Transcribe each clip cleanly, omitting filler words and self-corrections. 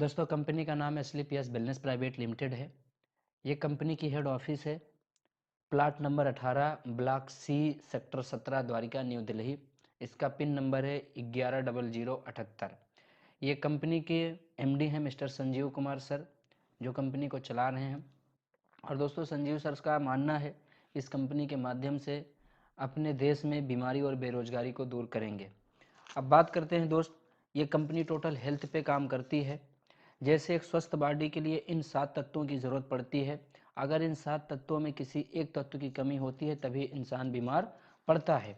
दोस्तों कंपनी का नाम एसलीपीएस वेलनेस प्राइवेट लिमिटेड है। ये कंपनी की हेड ऑफिस है plot number 18 block C sector 17 Dwarka New Delhi. इसका पिन नंबर है 110078। ये कंपनी के एमडी हैं मिस्टर संजीव कुमार सर, जो कंपनी को चला रहे हैं। और दोस्तों संजीव सर का मानना है इस कंपनी के माध्यम से अपने देश में बीमारी और बेरोजगारी को दूर करेंगे। अब बात करते हैं दोस्त, ये कंपनी टोटल हेल्थ पे काम करती है। जैसे एक स्वस्थ बॉडी के लिए इन 7 तत्वों की ज़रूरत पड़ती है। अगर इन 7 तत्वों में किसी एक तत्व की कमी होती है तभी इंसान बीमार पड़ता है।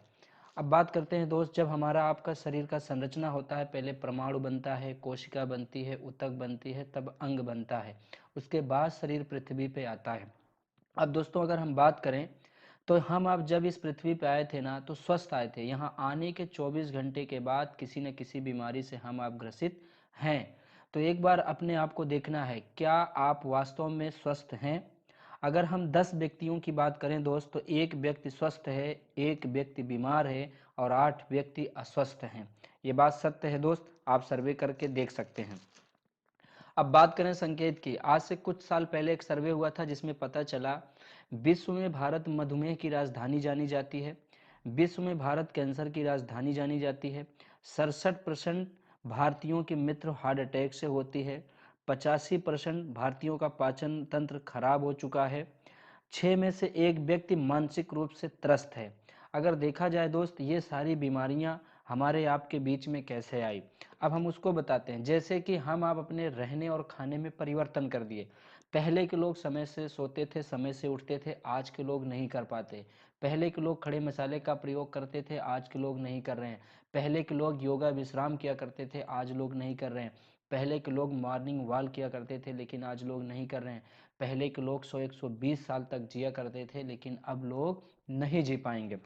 अब बात करते हैं दोस्त, जब हमारा आपका शरीर का संरचना होता है, पहले परमाणु बनता है, कोशिका बनती है, ऊतक बनती है, तब अंग बनता है, उसके बाद शरीर पृथ्वी पे आता है। अब दोस्तों अगर हम बात करें तो हम आप जब इस पृथ्वी पे आए थे ना तो स्वस्थ आए थे। यहाँ आने के 24 घंटे के बाद किसी न किसी बीमारी से हम आप ग्रसित हैं। तो एक बार अपने आप को देखना है, क्या आप वास्तव में स्वस्थ हैं। अगर हम 10 व्यक्तियों की बात करें दोस्त, तो एक व्यक्ति स्वस्थ है, एक व्यक्ति बीमार है और 8 व्यक्ति अस्वस्थ हैं। ये बात सत्य है दोस्त, आप सर्वे करके देख सकते हैं। अब बात करें संकेत की, आज से कुछ साल पहले एक सर्वे हुआ था जिसमें पता चला विश्व में भारत मधुमेह की राजधानी जानी जाती है, विश्व में भारत कैंसर की राजधानी जानी जाती है, 67% भारतीयों की मृत्यु हार्ट अटैक से होती है, 85% भारतीयों का पाचन तंत्र खराब हो चुका है, 6 में से एक व्यक्ति मानसिक रूप से त्रस्त है। अगर देखा जाए दोस्त, ये सारी बीमारियां हमारे आपके बीच में कैसे आई, अब हम उसको बताते हैं। जैसे कि हम आप अपने रहने और खाने में परिवर्तन कर दिए। पहले के लोग समय से सोते थे, समय से उठते थे, आज के लोग नहीं कर पाते। पहले के लोग खड़े मसाले का प्रयोग करते थे, आज के लोग नहीं कर रहे हैं। पहले के लोग योगा विश्राम किया करते थे, आज लोग नहीं कर रहे हैं। पहले के लोग मॉर्निंग वॉक किया करते थे, लेकिन आज लोग नहीं कर रहे हैं। पहले के लोग 100-120 साल तक जिया करते थे, लेकिन अब लोग नहीं जी पाएंगे।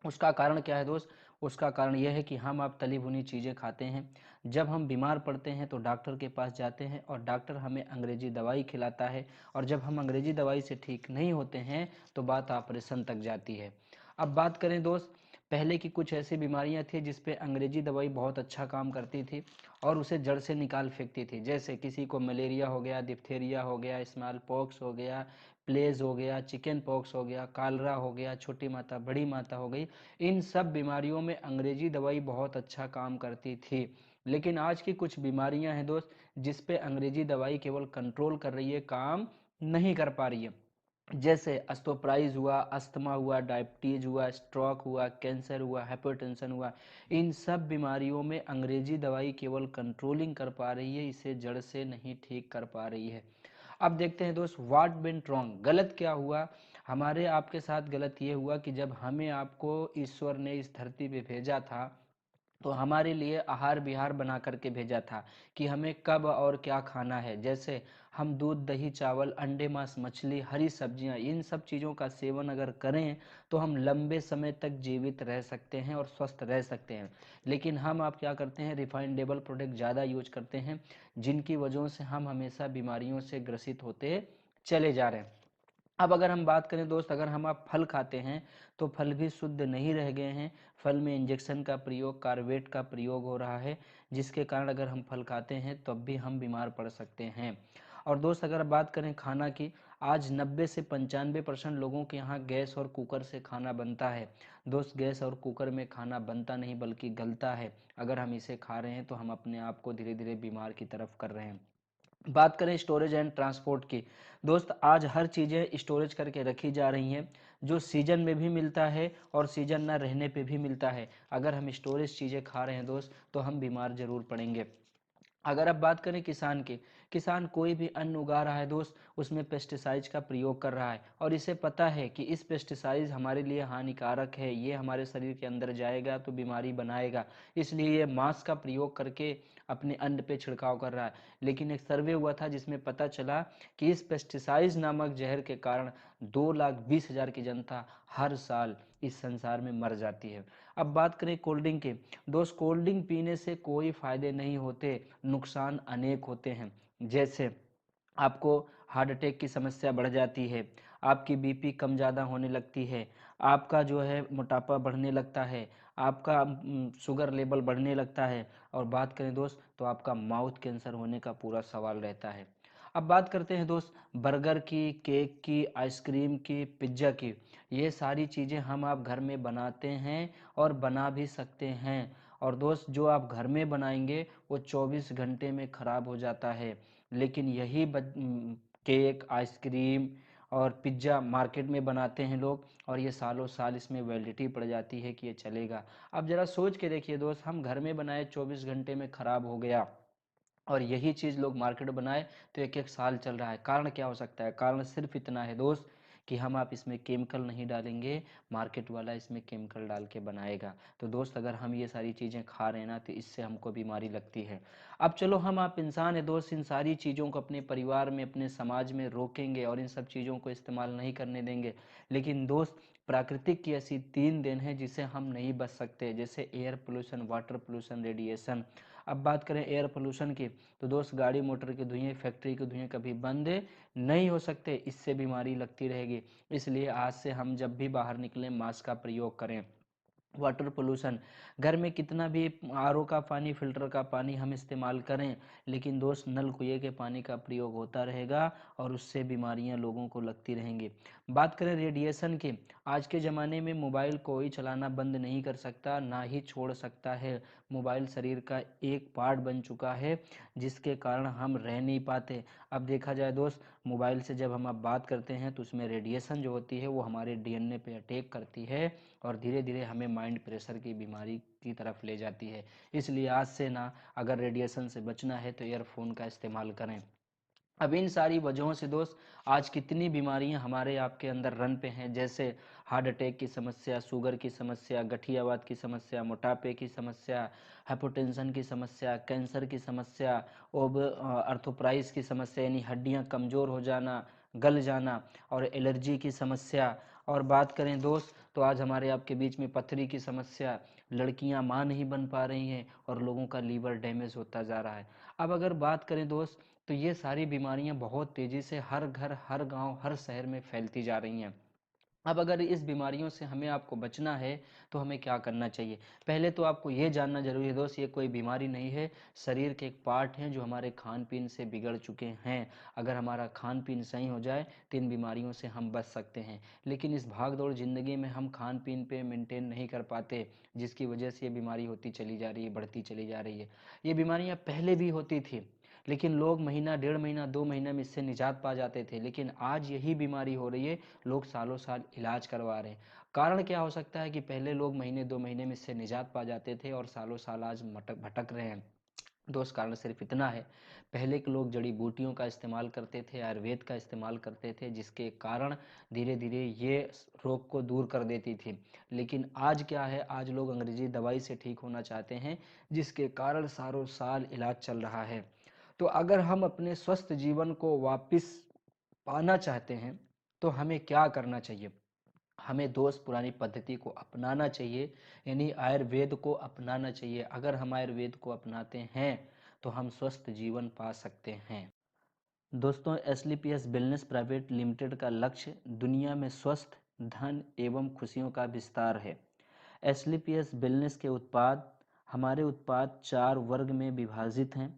उसका कारण क्या है दोस्त? उसका कारण यह है कि हम आप तली भुनी चीज़ें खाते हैं। जब हम बीमार पड़ते हैं तो डॉक्टर के पास जाते हैं और डॉक्टर हमें अंग्रेजी दवाई खिलाता है, और जब हम अंग्रेजी दवाई से ठीक नहीं होते हैं तो बात ऑपरेशन तक जाती है। अब बात करें दोस्त, पहले की कुछ ऐसी बीमारियां थी जिस पे अंग्रेजी दवाई बहुत अच्छा काम करती थी और उसे जड़ से निकाल फेंकती थी। जैसे किसी को मलेरिया हो गया, डिप्थेरिया हो गया, स्मॉल पॉक्स हो गया, प्लेज हो गया, चिकन पॉक्स हो गया, कालरा हो गया, छोटी माता बड़ी माता हो गई। इन सब बीमारियों में अंग्रेजी दवाई बहुत अच्छा काम करती थी। लेकिन आज की कुछ बीमारियां हैं दोस्त जिस पे अंग्रेजी दवाई केवल कंट्रोल कर रही है, काम नहीं कर पा रही है। जैसे अस्थोप्राइज हुआ, अस्थमा हुआ, डायबिटीज हुआ, स्ट्रोक हुआ, कैंसर हुआ, हाइपरटेंशन हुआ। इन सब बीमारियों में अंग्रेजी दवाई केवल कंट्रोलिंग कर पा रही है, इसे जड़ से नहीं ठीक कर पा रही है। अब देखते हैं दोस्त, व्हाट वेंट रॉन्ग, गलत क्या हुआ। हमारे आपके साथ गलत ये हुआ कि जब हमें आपको ईश्वर ने इस धरती पे भेजा था तो हमारे लिए आहार विहार बना करके भेजा था कि हमें कब और क्या खाना है। जैसे हम दूध दही चावल अंडे मांस मछली हरी सब्जियां, इन सब चीज़ों का सेवन अगर करें तो हम लंबे समय तक जीवित रह सकते हैं और स्वस्थ रह सकते हैं। लेकिन हम आप क्या करते हैं, रिफाइंडेबल प्रोडक्ट ज़्यादा यूज करते हैं, जिनकी वजहों से हम हमेशा बीमारियों से ग्रसित होते चले जा रहे हैं। अब अगर हम बात करें दोस्त, अगर हम आप फल खाते हैं तो फल भी शुद्ध नहीं रह गए हैं। फल में इंजेक्शन का प्रयोग, कार्बेट का प्रयोग हो रहा है, जिसके कारण अगर हम फल खाते हैं तब भी हम बीमार पड़ सकते हैं। और दोस्त अगर बात करें खाना की, आज 90 से 95% लोगों के यहाँ गैस और कुकर से खाना बनता है। दोस्त गैस और कुकर में खाना बनता नहीं बल्कि गलता है। अगर हम इसे खा रहे हैं तो हम अपने आप को धीरे धीरे बीमार की तरफ कर रहे हैं। बात करें स्टोरेज एंड ट्रांसपोर्ट की, दोस्त आज हर चीज़ें स्टोरेज करके रखी जा रही हैं, जो सीजन में भी मिलता है और सीजन ना रहने पे भी मिलता है। अगर हम स्टोरेज चीज़ें खा रहे हैं दोस्त तो हम बीमार जरूर पड़ेंगे। अगर अब बात करें किसान की, किसान कोई भी अन्न उगा रहा है दोस्त, उसमें पेस्टिसाइड्स का प्रयोग कर रहा है और इसे पता है कि इस पेस्टिसाइड्स हमारे लिए हानिकारक है, ये हमारे शरीर के अंदर जाएगा तो बीमारी बनाएगा, इसलिए ये मास्क का प्रयोग करके अपने अन्न पे छिड़काव कर रहा है। लेकिन एक सर्वे हुआ था जिसमें पता चला कि इस पेस्टिसाइड्स नामक जहर के कारण 2,20,000 की जनता हर साल इस संसार में मर जाती है। अब बात करें कोल्ड ड्रिंक की, दोस्त कोल्ड ड्रिंक पीने से कोई फायदे नहीं होते, नुकसान अनेक होते हैं। जैसे आपको हार्ट अटैक की समस्या बढ़ जाती है, आपकी बीपी कम ज़्यादा होने लगती है, आपका जो है मोटापा बढ़ने लगता है, आपका शुगर लेवल बढ़ने लगता है। और बात करें दोस्त तो आपका माउथ कैंसर होने का पूरा सवाल रहता है। अब बात करते हैं दोस्त बर्गर की, केक की, आइसक्रीम की, पिज्ज़ा की। ये सारी चीज़ें हम आप घर में बनाते हैं और बना भी सकते हैं। और दोस्त जो आप घर में बनाएंगे वो 24 घंटे में ख़राब हो जाता है। लेकिन यही केक, आइसक्रीम और पिज्ज़ा मार्केट में बनाते हैं लोग, और ये सालों साल इसमें वैलिडिटी पड़ जाती है कि ये चलेगा। अब ज़रा सोच के देखिए दोस्त, हम घर में बनाए 24 घंटे में ख़राब हो गया, और यही चीज़ लोग मार्केट बनाए तो एक एक साल चल रहा है। कारण क्या हो सकता है? कारण सिर्फ इतना है दोस्त कि हम आप इसमें केमिकल नहीं डालेंगे, मार्केट वाला इसमें केमिकल डाल के बनाएगा। तो दोस्त अगर हम ये सारी चीज़ें खा रहे हैं ना तो इससे हमको बीमारी लगती है। अब चलो हम आप इंसान है दोस्त, इन सारी चीज़ों को अपने परिवार में, अपने समाज में रोकेंगे और इन सब चीज़ों को इस्तेमाल नहीं करने देंगे। लेकिन दोस्त प्राकृतिक की ऐसी 3 देन है जिसे हम नहीं बच सकते, जैसे air pollution, water pollution, radiation. अब बात करें एयर पोल्यूशन की तो दोस्त गाड़ी मोटर के धुएं, फैक्ट्री के धुएं कभी बंद नहीं हो सकते, इससे बीमारी लगती रहेगी। इसलिए आज से हम जब भी बाहर निकलें मास्क का प्रयोग करें। वाटर पोल्यूशन, घर में कितना भी आरओ का पानी, फिल्टर का पानी हम इस्तेमाल करें, लेकिन दोस्त नल कुएं के पानी का प्रयोग होता रहेगा और उससे बीमारियां लोगों को लगती रहेंगी। बात करें रेडिएशन की, आज के ज़माने में मोबाइल कोई चलाना बंद नहीं कर सकता, ना ही छोड़ सकता है। मोबाइल शरीर का एक पार्ट बन चुका है जिसके कारण हम रह नहीं पाते। अब देखा जाए दोस्त, मोबाइल से जब हम अब बात करते हैं तो उसमें रेडिएशन जो होती है वो हमारे डीएनए पे अटैक करती है और धीरे धीरे हमें माइंड प्रेशर की बीमारी की तरफ ले जाती है। इसलिए आज से ना, अगर रेडिएशन से बचना है तो ईयरफोन का इस्तेमाल करें। अब इन सारी वजहों से दोस्त आज कितनी बीमारियां हमारे आपके अंदर रन पे हैं, जैसे हार्ट अटैक की समस्या, शुगर की समस्या, गठियावाद की समस्या, मोटापे की समस्या, हाइपोटेंशन की समस्या, कैंसर की समस्या, अर्थोप्राइस की समस्या यानी हड्डियां कमज़ोर हो जाना, गल जाना, और एलर्जी की समस्या। और बात करें दोस्त तो आज हमारे आपके बीच में पथरी की समस्या, लड़कियां मां नहीं बन पा रही हैं और लोगों का लीवर डैमेज होता जा रहा है। अब अगर बात करें दोस्त तो ये सारी बीमारियां बहुत तेज़ी से हर घर, हर गांव, हर शहर में फैलती जा रही हैं। अब अगर इस बीमारियों से हमें आपको बचना है तो हमें क्या करना चाहिए? पहले तो आपको ये जानना जरूरी है दोस्त, ये कोई बीमारी नहीं है, शरीर के एक पार्ट हैं जो हमारे खान पीन से बिगड़ चुके हैं। अगर हमारा खान पीन सही हो जाए तो इन बीमारियों से हम बच सकते हैं। लेकिन इस भाग दौड़ ज़िंदगी में हम खान पीन पे मेंटेन नहीं कर पाते, जिसकी वजह से ये बीमारी होती चली जा रही है, बढ़ती चली जा रही है। ये बीमारियाँ पहले भी होती थी, लेकिन लोग महीना, डेढ़ महीना, 2 महीना में इससे निजात पा जाते थे। लेकिन आज यही बीमारी हो रही है, लोग सालों साल इलाज करवा रहे हैं। कारण क्या हो सकता है कि पहले लोग महीने 2 महीने में इससे निजात पा जाते थे और सालों साल आज मटक भटक रहे हैं? दोस्त कारण सिर्फ इतना है, पहले के लोग जड़ी बूटियों का इस्तेमाल करते थे, आयुर्वेद का इस्तेमाल करते थे, जिसके कारण धीरे धीरे ये रोग को दूर कर देती थी। लेकिन आज क्या है, आज लोग अंग्रेजी दवाई से ठीक होना चाहते हैं, जिसके कारण सालों साल इलाज चल रहा है। तो अगर हम अपने स्वस्थ जीवन को वापस पाना चाहते हैं तो हमें क्या करना चाहिए? हमें दोस्त पुरानी पद्धति को अपनाना चाहिए, यानी आयुर्वेद को अपनाना चाहिए। अगर हम आयुर्वेद को अपनाते हैं तो हम स्वस्थ जीवन पा सकते हैं। दोस्तों, एसलीपीएस वेलनेस प्राइवेट लिमिटेड का लक्ष्य दुनिया में स्वस्थ, धन एवं खुशियों का विस्तार है। एसलीपीएस वेलनेस के उत्पाद, हमारे उत्पाद 4 वर्ग में विभाजित हैं: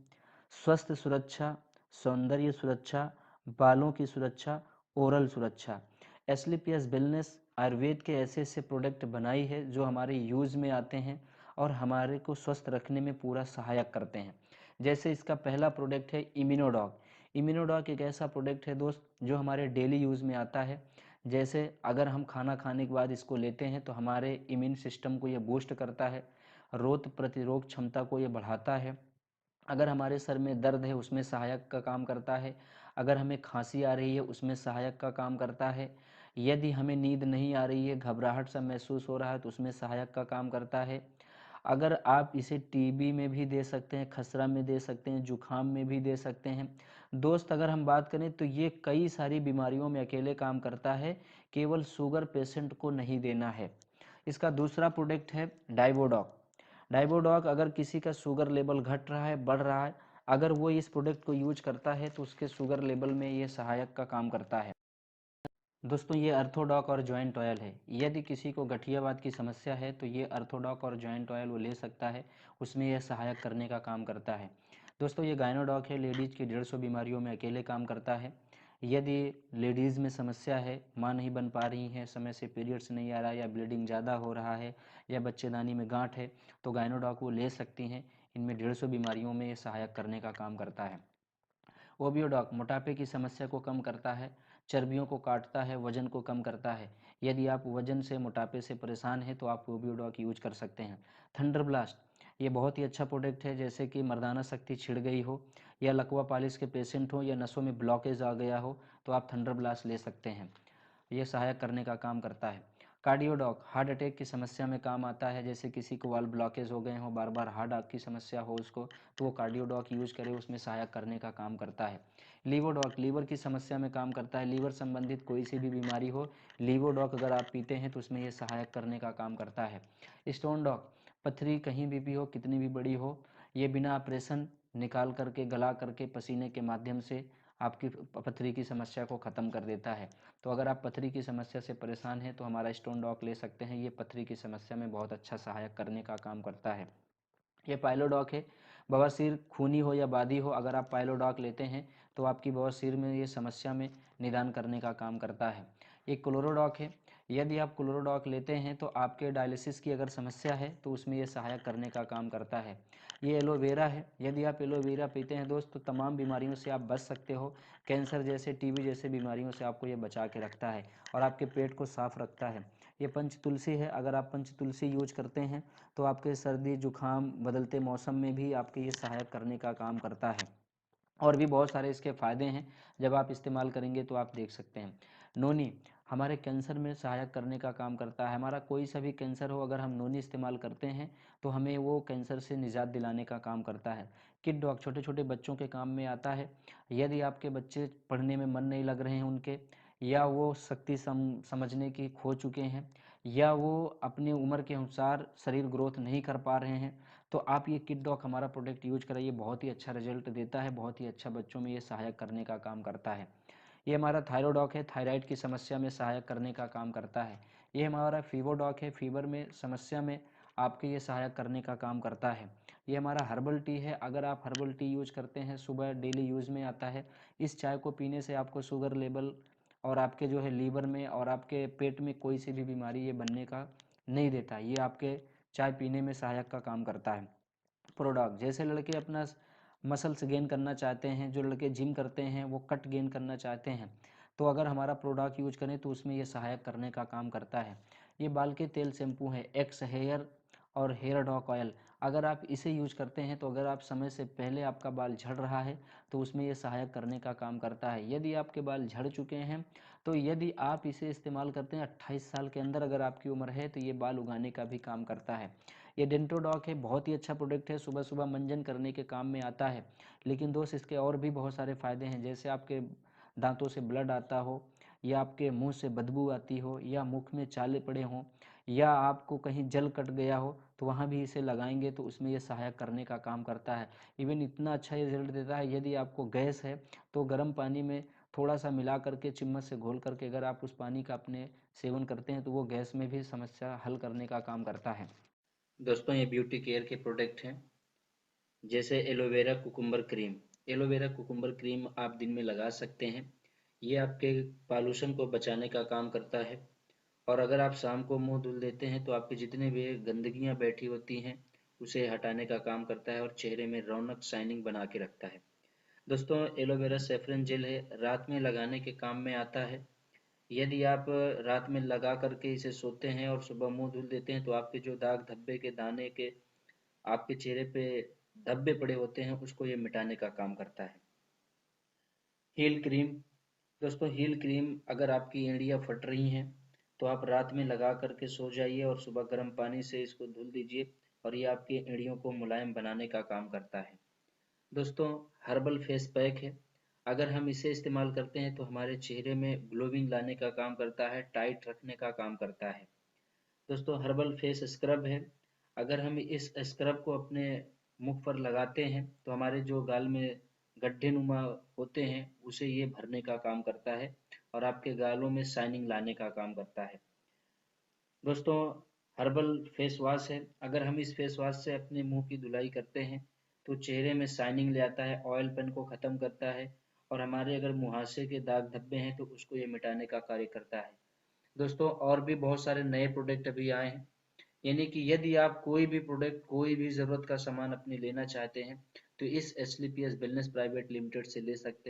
स्वस्थ सुरक्षा, सौंदर्य सुरक्षा, बालों की सुरक्षा, ओरल सुरक्षा। एसलीपीएस वेलनेस आयुर्वेद के ऐसे ऐसे प्रोडक्ट बनाई है जो हमारे यूज़ में आते हैं और हमारे को स्वस्थ रखने में पूरा सहायक करते हैं। जैसे इसका पहला प्रोडक्ट है इम्यूनोडॉग। इम्यूनोडॉग एक ऐसा प्रोडक्ट है दोस्त जो हमारे डेली यूज़ में आता है। जैसे अगर हम खाना खाने के बाद इसको लेते हैं तो हमारे इम्यून सिस्टम को ये बूस्ट करता है, रोग प्रतिरोध क्षमता को ये बढ़ाता है। अगर हमारे सर में दर्द है उसमें सहायक का काम करता है। अगर हमें खांसी आ रही है उसमें सहायक का काम करता है। यदि हमें नींद नहीं आ रही है, घबराहट सा महसूस हो रहा है तो उसमें सहायक का काम करता है। अगर आप इसे टीबी में भी दे सकते हैं, खसरा में दे सकते हैं, जुखाम में भी दे सकते हैं। दोस्त अगर हम बात करें तो ये कई सारी बीमारियों में अकेले काम करता है, केवल शुगर पेशेंट को नहीं देना है। इसका दूसरा प्रोडक्ट है डाइवोडॉक। डाइवोडॉक अगर किसी का शुगर लेवल घट रहा है, बढ़ रहा है, अगर वो इस प्रोडक्ट को यूज करता है तो उसके शुगर लेवल में ये सहायक का काम करता है। दोस्तों ये अर्थोडॉक और जॉइंट ऑयल है। यदि किसी को गठियावाद की समस्या है तो ये अर्थोडॉक और जॉइंट ऑयल वो ले सकता है, उसमें यह सहायक करने का काम करता है। दोस्तों ये गायनोडॉक है, लेडीज़ की 150 बीमारियों में अकेले काम करता है। यदि लेडीज़ में समस्या है, माँ नहीं बन पा रही हैं, समय से पीरियड्स नहीं आ रहा, या ब्लीडिंग ज़्यादा हो रहा है, या बच्चेदानी में गांठ है, तो गायनोडॉक वो ले सकती हैं। इनमें 150 बीमारियों में ये सहायक करने का काम करता है। ओबियोडॉक मोटापे की समस्या को कम करता है, चर्बियों को काटता है, वजन को कम करता है। यदि आप वजन से मोटापे से परेशान हैं तो आप ओबियोडॉक यूज कर सकते हैं। थंडर ब्लास्ट ये बहुत ही अच्छा प्रोडक्ट है, जैसे कि मर्दाना शक्ति छिड़ गई हो, या लकवा पालिश के पेशेंट हो, या नसों में ब्लॉकेज आ गया हो, तो आप थंडर ब्लास्ट ले सकते हैं। ये सहायक करने का काम करता है। कार्डियोडॉक हार्ट अटैक की समस्या में काम आता है, जैसे किसी को वाल्व ब्लॉकेज हो गए हो, बार बार हार्ट अटैक की समस्या हो उसको, तो वो कार्डियोडॉक यूज करे, उसमें सहायक करने का काम करता है। लीवोडॉक लीवर की समस्या में काम करता है, लीवर संबंधित कोई सी भी बीमारी हो, लीवोडॉक अगर आप पीते हैं तो उसमें ये सहायक करने का काम करता है। स्टोन डॉक पथरी कहीं भी हो, कितनी भी बड़ी हो, ये बिना ऑपरेशन निकाल करके, गला करके, पसीने के माध्यम से आपकी पथरी की समस्या को ख़त्म कर देता है। तो अगर आप पथरी की समस्या से परेशान हैं तो हमारा स्टोन डॉक ले सकते हैं, ये पथरी की समस्या में बहुत अच्छा सहायक करने का काम करता है। ये पाइलोडॉक है, बवासीर खूनी हो या बादी हो, अगर आप पाइलोडॉक लेते हैं तो आपकी बवासीर में ये समस्या में निदान करने का काम करता है। ये क्लोरोडॉक है, यदि आप क्लोरोडॉक लेते हैं तो आपके डायलिसिस की अगर समस्या है तो उसमें ये सहायक करने का काम करता है। ये एलोवेरा है, यदि आप एलोवेरा पीते हैं दोस्त तो तमाम बीमारियों से आप बच सकते हो, कैंसर जैसे, टीबी जैसे बीमारियों से आपको ये बचा के रखता है और आपके पेट को साफ रखता है। ये पंच तुलसी है, अगर आप पंच तुलसी यूज करते हैं तो आपके सर्दी जुखाम बदलते मौसम में भी आपके ये सहायक करने का काम करता है। और भी बहुत सारे इसके फ़ायदे हैं, जब आप इस्तेमाल करेंगे तो आप देख सकते हैं। नोनी हमारे कैंसर में सहायक करने का काम करता है, हमारा कोई सा भी कैंसर हो, अगर हम नोनी इस्तेमाल करते हैं तो हमें वो कैंसर से निजात दिलाने का काम करता है। किड डॉग छोटे छोटे बच्चों के काम में आता है, यदि आपके बच्चे पढ़ने में मन नहीं लग रहे हैं उनके, या वो शक्ति समझने की खो चुके हैं, या वो अपनी उम्र के अनुसार शरीर ग्रोथ नहीं कर पा रहे हैं, तो आप ये किड डॉक हमारा प्रोडक्ट यूज कराइए, बहुत ही अच्छा रिजल्ट देता है, बहुत ही अच्छा बच्चों में ये सहायक करने का काम करता है। ये हमारा थायरोडॉक है, थायराइड की समस्या में सहायक करने का काम करता है। ये हमारा फीवोडॉक है, फीवर में समस्या में आपके ये सहायक करने का काम करता है। ये हमारा हर्बल टी है, अगर आप हर्बल टी यूज करते हैं, सुबह डेली यूज में आता है, इस चाय को पीने से आपको शुगर लेवल और आपके जो है लीवर में और आपके पेट में कोई सी भी बीमारी ये बनने का नहीं देता, ये आपके चाय पीने में सहायक का काम करता है। प्रोडक्ट जैसे लड़के अपना मसल्स गेन करना चाहते हैं, जो लड़के जिम करते हैं वो कट गेन करना चाहते हैं, तो अगर हमारा प्रोडक्ट यूज करें तो उसमें ये सहायक करने का काम करता है। ये बाल के तेल शैम्पू है, एक्स हेयर और हेयर डॉक ऑयल, अगर आप इसे यूज करते हैं तो अगर आप समय से पहले आपका बाल झड़ रहा है तो उसमें ये सहायक करने का काम करता है। यदि आपके बाल झड़ चुके हैं तो यदि आप इसे इस्तेमाल करते हैं, 28 साल के अंदर अगर आपकी उम्र है, तो ये बाल उगाने का भी काम करता है। ये डेंटोडॉक है, बहुत ही अच्छा प्रोडक्ट है, सुबह सुबह मंजन करने के काम में आता है। लेकिन दोस्त इसके और भी बहुत सारे फ़ायदे हैं, जैसे आपके दांतों से ब्लड आता हो, या आपके मुंह से बदबू आती हो, या मुख में चाले पड़े हों, या आपको कहीं जल कट गया हो, तो वहाँ भी इसे लगाएंगे तो उसमें ये सहायक करने का काम करता है। इवन इतना अच्छा रिजल्ट देता है, यदि आपको गैस है तो गर्म पानी में थोड़ा सा मिला करके, चम्मच से घोल करके अगर आप उस पानी का अपने सेवन करते हैं तो वो गैस में भी समस्या हल करने का काम करता है। दोस्तों ये ब्यूटी केयर के प्रोडक्ट हैं, जैसे aloe vera cucumber cream. Aloe vera cucumber cream आप दिन में लगा सकते हैं, ये आपके पॉल्यूशन को बचाने का काम करता है। और अगर आप शाम को मुंह धुल देते हैं तो आपके जितने भी गंदगियां बैठी होती हैं उसे हटाने का काम करता है और चेहरे में रौनक शाइनिंग बना के रखता है। दोस्तों एलोवेरा सेफ्रन जेल है, रात में लगाने के काम में आता है। यदि आप रात में लगा करके इसे सोते हैं और सुबह मुंह धुल देते हैं तो आपके जो दाग धब्बे के दाने के आपके चेहरे पे धब्बे पड़े होते हैं उसको ये मिटाने का काम करता है। Heel cream. दोस्तों हील क्रीम अगर आपकी एड़ियाँ फट रही हैं तो आप रात में लगा करके सो जाइए और सुबह गर्म पानी से इसको धुल दीजिए और ये आपकी एड़ियों को मुलायम बनाने का काम करता है। दोस्तों हर्बल फेस पैक है, अगर हम इसे इस्तेमाल करते हैं तो हमारे चेहरे में ग्लोविंग लाने का काम करता है, टाइट रखने का काम करता है। दोस्तों हर्बल फेस स्क्रब है, अगर हम इस स्क्रब को अपने मुख पर लगाते हैं तो हमारे जो गाल में गड्ढे नुमा होते हैं उसे ये भरने का काम करता है और आपके गालों में शाइनिंग लाने का काम करता है। दोस्तों, हर्बल फेस वॉश है। अगर हम इस फेस वॉश से अपने मुंह की धुलाई करते हैं तो चेहरे में शाइनिंग ले आता है, ऑयलपन को ख़त्म करता है और हमारे अगर मुहासे के दाग धब्बे हैं तो उसको ये मिटाने का कार्य करता है। दोस्तों, और भी बहुत सारे नए प्रोडक्ट अभी आए हैं, यानी कि यदि आप कोई भी प्रोडक्ट, कोई भी ज़रूरत का सामान अपने लेना चाहते हैं तो इस एसलीपीएस वेलनेस प्राइवेट लिमिटेड से ले सकते हैं।